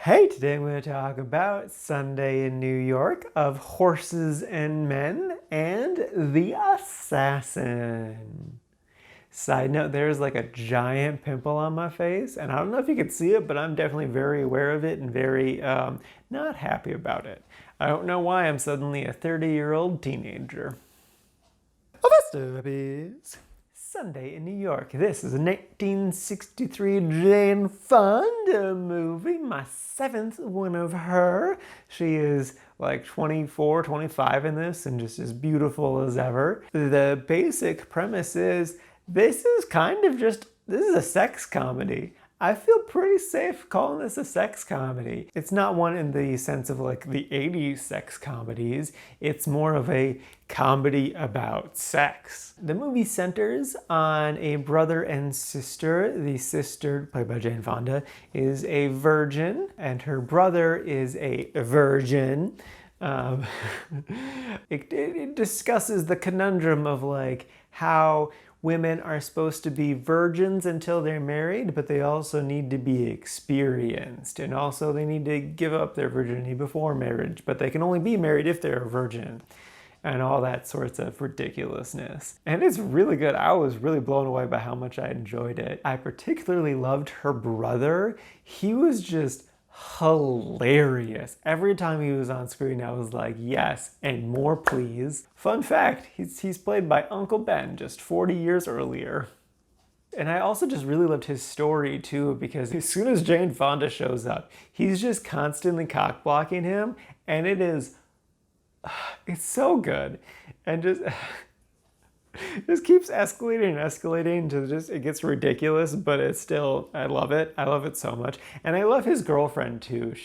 Hey, today I'm going to talk about Sunday in New York of Horses and Men and The Assassin. Side note, there's like a giant pimple on my face, and I don't know if you can see it, but I'm definitely very aware of it and very not happy about it. I don't know why I'm suddenly a 30-year-old teenager. First up is Sunday in New York. This is a 1963 Jane Fonda movie, my seventh one of her. She is like 24, 25 in this and just as beautiful as ever. The basic premise is this is a sex comedy. I feel pretty safe calling this a sex comedy. It's not one in the sense of like the 80s sex comedies. It's more of a comedy about sex. The movie centers on a brother and sister. The sister, played by Jane Fonda, is a virgin, and her brother is a virgin. It discusses the conundrum of like how women are supposed to be virgins until they're married, but they also need to be experienced. And also they need to give up their virginity before marriage, but they can only be married if they're a virgin. And all that sorts of ridiculousness. And it's really good. I was really blown away by how much I enjoyed it. I particularly loved her brother. He was just hilarious. Every time he was on screen, I was like, yes, and more please. Fun fact, he's played by Uncle Ben just 40 years earlier. And I also just really loved his story too, because as soon as Jane Fonda shows up, he's just constantly cock blocking him, and it's so good. And just keeps escalating and escalating until it gets ridiculous, but it's still, I love it. I love it so much. And I love his girlfriend too.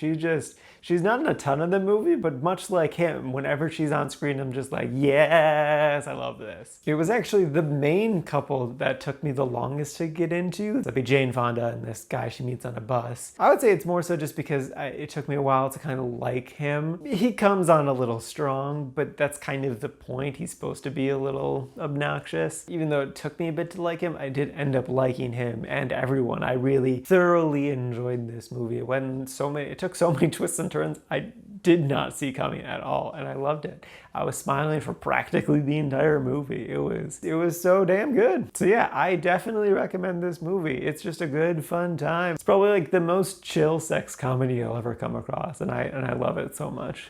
She's not in a ton of the movie, but much like him, whenever she's on screen, I'm just like, yes, I love this. It was actually the main couple that took me the longest to get into. That'd be Jane Fonda and this guy she meets on a bus. I would say it's more so just because it took me a while to kind of like him. He comes on a little strong, but that's kind of the point. He's supposed to be a little obnoxious. Even though it took me a bit to like him, I did end up liking him and everyone. I really thoroughly enjoyed this movie. It took so many twists and turns I did not see coming at all, and I loved it. I was smiling for practically the entire movie. It was so damn good. So yeah, I definitely recommend this movie. It's just a good, fun time. It's probably like the most chill sex comedy I'll ever come across, and I love it so much.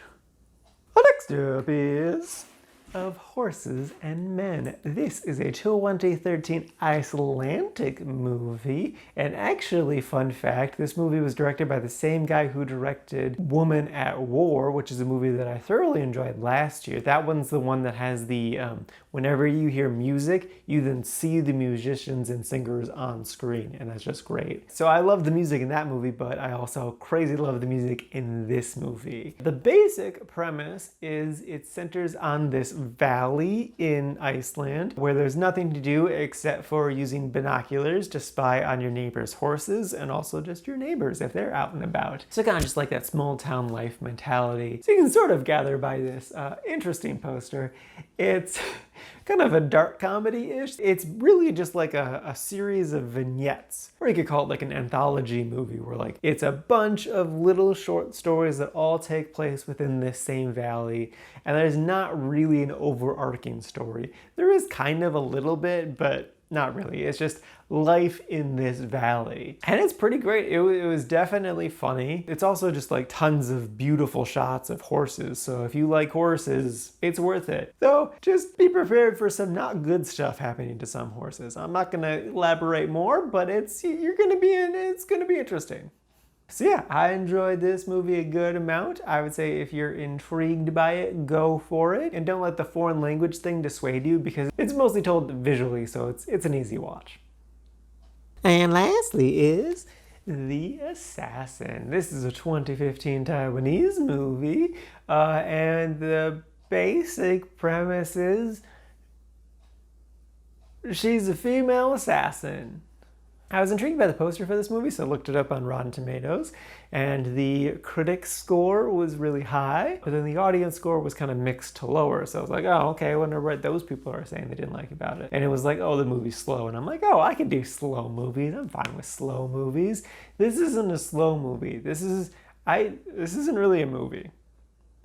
Next up is Of Horses and Men. This is a 2013 Icelandic movie, and actually, fun fact, this movie was directed by the same guy who directed Woman at War, which is a movie that I thoroughly enjoyed last year. That one's the one that has the, whenever you hear music, you then see the musicians and singers on screen, and that's just great. So I love the music in that movie, but I also crazy love the music in this movie. The basic premise is it centers on this valley in Iceland where there's nothing to do except for using binoculars to spy on your neighbor's horses and also just your neighbors if they're out and about. So kind of just like that small town life mentality. So you can sort of gather by this interesting poster. It's kind of a dark comedy-ish. It's really just like a series of vignettes, or you could call it like an anthology movie where like it's a bunch of little short stories that all take place within this same valley, and there's not really an overarching story. There is kind of a little bit, but not really. It's just life in this valley. And it's pretty great. It was definitely funny. It's also just like tons of beautiful shots of horses. So if you like horses, it's worth it. Though, just be prepared for some not good stuff happening to some horses. I'm not gonna elaborate more, but it's gonna be interesting. So yeah, I enjoyed this movie a good amount. I would say if you're intrigued by it, go for it. And don't let the foreign language thing dissuade you, because it's mostly told visually, so it's an easy watch. And lastly is The Assassin. This is a 2015 Taiwanese movie, and the basic premise is she's a female assassin. I was intrigued by the poster for this movie, so I looked it up on Rotten Tomatoes, and the critic score was really high, but then the audience score was kind of mixed to lower, so I was like, oh, okay, I wonder what those people are saying they didn't like about it. And it was like, oh, the movie's slow, and I'm like, oh, I can do slow movies, I'm fine with slow movies. This isn't a slow movie. This is This isn't really a movie.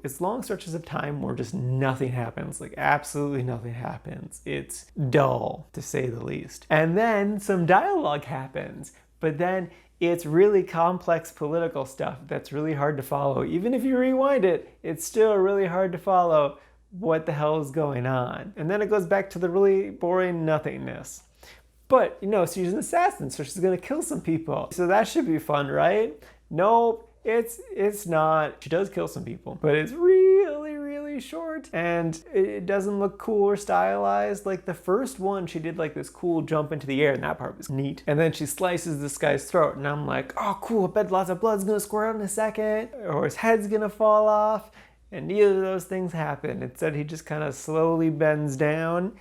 It's long stretches of time where just nothing happens, like absolutely nothing happens. It's dull, to say the least. And then some dialogue happens, but then it's really complex political stuff that's really hard to follow. Even if you rewind it, it's still really hard to follow what the hell is going on. And then it goes back to the really boring nothingness. But, she's an assassin, so she's gonna kill some people. So that should be fun, right? Nope. It's not. She does kill some people, but it's really, really short, and it doesn't look cool or stylized. Like the first one, she did like this cool jump into the air, and that part was neat. And then she slices this guy's throat, and I'm like, oh cool, I bet lots of blood's gonna squirt out in a second, or his head's gonna fall off, and neither of those things happen. Instead, he just kind of slowly bends down,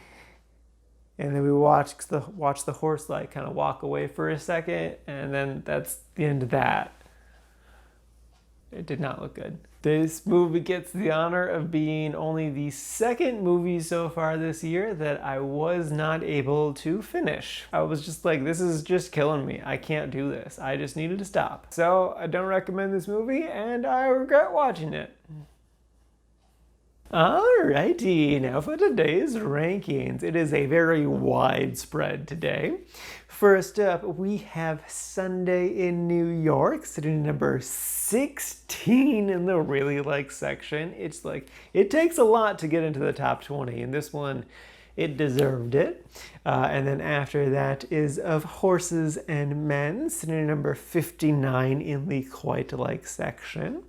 and then we watch the horse like kind of walk away for a second, and then that's the end of that. It did not look good. This movie gets the honor of being only the second movie so far this year that I was not able to finish. I was just like, this is just killing me. I can't do this. I just needed to stop. So I don't recommend this movie, and I regret watching it. Alrighty, now for today's rankings. It is a very widespread today. First up, we have Sunday in New York, sitting at number 16 in the really like section. It's like, it takes a lot to get into the top 20, and this one, it deserved it. And then after that is Of Horses and Men, sitting at number 59 in the quite like section.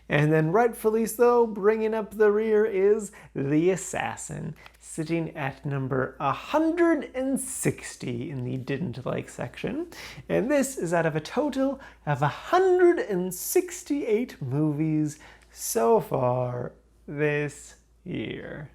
And then rightfully so, bringing up the rear is The Assassin, sitting at number 160 in the didn't like section. And this is out of a total of 168 movies so far this year.